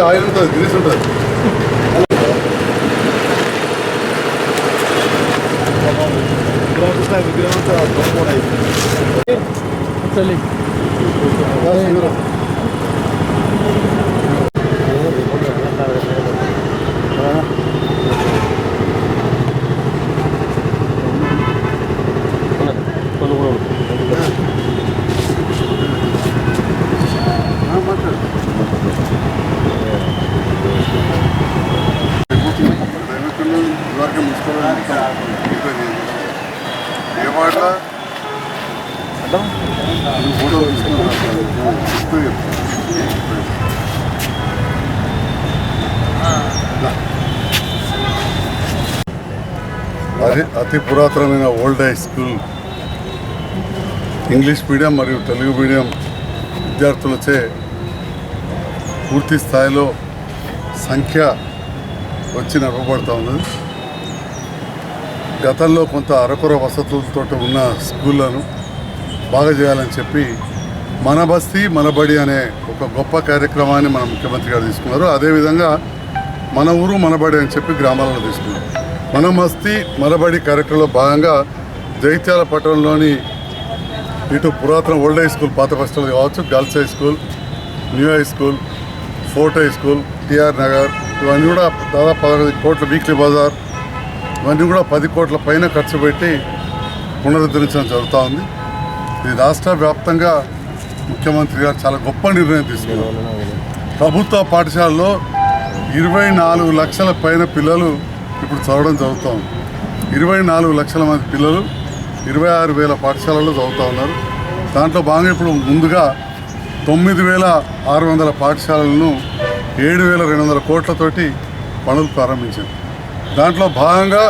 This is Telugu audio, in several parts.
ఆయిల్ ఉంటుంది, గ్రీస్ ఉంటుంది. అతి పురాతనమైన old high school English medium మరియు తెలుగు మీడియం విద్యార్థులచే పూర్తి స్థాయిలో సంఖ్య వచ్చి నడపబడుతూ ఉన్నది. గతంలో కొంత అరకొర వసతులతో ఉన్న స్కూళ్ళను బాగా చేయాలని చెప్పి మన బస్తీ మన బడి అనే ఒక గొప్ప కార్యక్రమాన్ని మన ముఖ్యమంత్రి గారు తీసుకున్నారు. అదేవిధంగా మన ఊరు మన బడి అని చెప్పి గ్రామాలలో తీసుకున్నారు. మన బస్తీ మన బడి కార్యక్రమంలో భాగంగా జగిత్యాల పట్టణంలోని ఇటు పురాతన ఓల్డ్ హై స్కూల్ పాత బస్టాండ్ కావచ్చు, girls high school, new high school, fort high school, TR Nagar, ఇవన్నీ కూడా దాదాపు 15 కోట్ల వీక్లీ బజార్, ఇవన్నీ కూడా 10 కోట్ల పైన ఖర్చు పెట్టి పునరుద్ధరించడం జరుగుతూ ఉంది. ఇది రాష్ట్ర వ్యాప్తంగా ముఖ్యమంత్రి గారు చాలా గొప్ప నిర్ణయం తీసుకున్నారు. ప్రభుత్వ పాఠశాలలో 24 లక్షల పైన పిల్లలు ఇప్పుడు చదవడం జరుగుతూ ఉంది. 24 లక్షల మంది పిల్లలు 26,000 పాఠశాలలో చదువుతూ ఉన్నారు. దాంట్లో భాగంగా ఇప్పుడు ముందుగా 9,600 పాఠశాలలను 7,200 కోట్లతోటి పనులు ప్రారంభించింది. దాంట్లో భాగంగా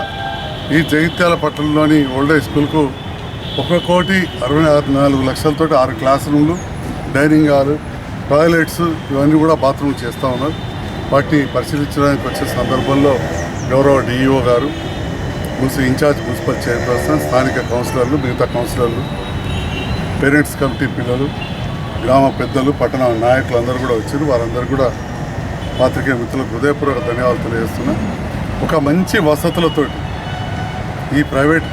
ఈ జగిత్యాల పట్టణంలోని ఓల్డ్ హై స్కూల్కు 1,64 లక్షలతోటి 6 క్లాస్ రూమ్లు, డైనింగ్ హాల్, టాయిలెట్స్ ఇవన్నీ కూడా బాత్రూమ్ చేస్తూ ఉన్నారు. వాటిని పరిశీలించడానికి వచ్చే సందర్భంలో గౌరవ డిఈఓ గారు, ఇన్ఛార్జ్ మున్సిపల్ చైర్పర్సన్, స్థానిక కౌన్సిలర్లు, మిగతా కౌన్సిలర్లు, పేరెంట్స్ కమిటీ పిల్లలు, గ్రామ పెద్దలు, పట్టణ నాయకులు అందరూ కూడా వచ్చారు. వారందరూ కూడా పాత్రికేయ మిత్రులకు హృదయపూర్వక ధన్యవాదాలు తెలియజేస్తున్నా. ఒక మంచి వసతులతోటి ఈ ప్రైవేట్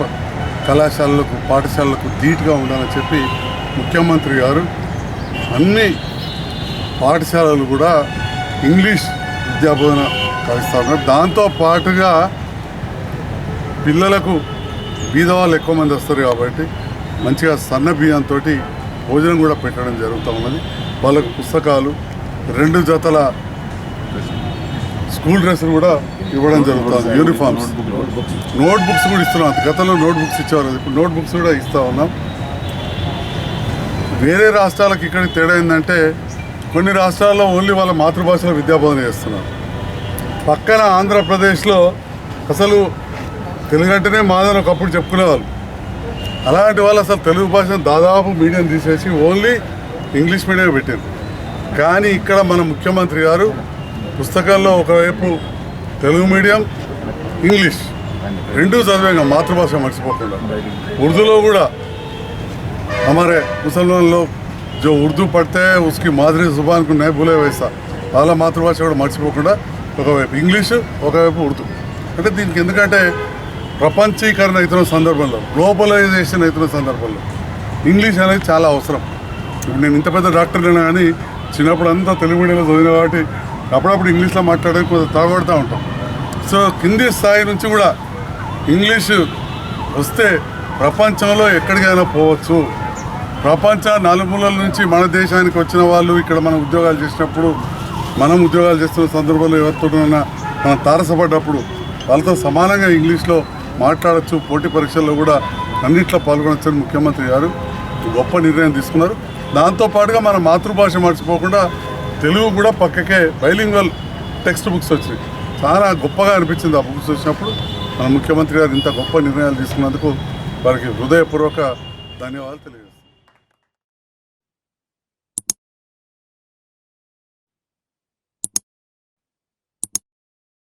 కళాశాలలకు పాఠశాలలకు ధీటుగా ఉండాలని చెప్పి ముఖ్యమంత్రి గారు అన్ని పాఠశాలలు కూడా ఇంగ్లీష్ విద్యాబోధన కలిస్తూ ఉన్నారు. దాంతో పాటుగా పిల్లలకు బీదవాళ్ళు ఎక్కువ మంది వస్తారు కాబట్టి మంచిగా సన్న బియ్యంతో భోజనం కూడా పెట్టడం జరుగుతూ ఉన్నది. వాళ్ళకు పుస్తకాలు, 2 జతల స్కూల్ డ్రెస్సులు కూడా ఇవ్వడం జరుగుతుంది. యూనిఫామ్స్, నోట్ బుక్స్ కూడా ఇస్తున్నాం. గతంలో నోట్ బుక్స్ ఇచ్చేవారు, ఇప్పుడు నోట్ బుక్స్ కూడా ఇస్తూ ఉన్నాం. వేరే రాష్ట్రాలకు ఇక్కడికి తేడా ఏంటంటే కొన్ని రాష్ట్రాల్లో ఓన్లీ వాళ్ళ మాతృభాషలో విద్యాబోధన చేస్తున్నారు. పక్కన ఆంధ్రప్రదేశ్లో అసలు తెలుగు అంటేనే మాదని ఒకప్పుడు చెప్పుకునేవాళ్ళు. అలాంటి వాళ్ళు అసలు తెలుగు భాషను దాదాపు మీడియం తీసేసి ఓన్లీ ఇంగ్లీష్ మీడియం పెట్టారు. కానీ ఇక్కడ మన ముఖ్యమంత్రి గారు పుస్తకాల్లో ఒకవైపు తెలుగు మీడియం, ఇంగ్లీష్ 2 చదివాం, మాతృభాష మర్చిపోకుండా. ఉర్దూలో కూడా हमारे मुसलमान लोग जो उर्दू पढ़ते हैं उसकी मादरी जुबान को नहीं भूले वैसा వాళ్ళ మాతృభాష కూడా మర్చిపోకుండా ఒకవైపు ఇంగ్లీషు ఒకవైపు ఉర్దూ. అంటే దీనికి ఎందుకంటే ప్రపంచీకరణ అవుతున్న సందర్భంలో, గ్లోబలైజేషన్ అవుతున్న సందర్భంలో ఇంగ్లీష్ అనేది చాలా అవసరం. ఇప్పుడు నేను ఇంత పెద్ద డాక్టర్నైనా కానీ చిన్నప్పుడు అంతా తెలుగు మీడియంలో చదివిన కాబట్టి అప్పుడప్పుడు ఇంగ్లీష్లో మాట్లాడడానికి కొంచెం తాగబడుతూ ఉంటాం. సో కింది స్థాయి నుంచి కూడా ఇంగ్లీషు వస్తే ప్రపంచంలో ఎక్కడికైనా పోవచ్చు. ప్రపంచ నలుమూలల నుంచి మన దేశానికి వచ్చిన వాళ్ళు ఇక్కడ మనం ఉద్యోగాలు చేసినప్పుడు, మనం ఉద్యోగాలు చేస్తున్న సందర్భంలో ఎవరితోనైనా మనం తారసపడ్డప్పుడు వాళ్ళతో సమానంగా ఇంగ్లీష్లో మాట్లాడచ్చు. పోటీ పరీక్షల్లో కూడా అన్నిట్లో పాల్గొనొచ్చని ముఖ్యమంత్రి గారు గొప్ప నిర్ణయం తీసుకున్నారు. దాంతోపాటుగా మన మాతృభాష మర్చిపోకుండా తెలుగు కూడా పక్కకే బైలింగ్వల్ టెక్స్ట్ బుక్స్ వచ్చినాయి. చాలా గొప్పగా అనిపించింది ఆ బుక్స్ వచ్చినప్పుడు. మన ముఖ్యమంత్రి గారు ఇంత గొప్ప నిర్ణయాలు తీసుకున్నందుకు వారికి హృదయపూర్వక ధన్యవాదాలు తెలియజేస్తాను.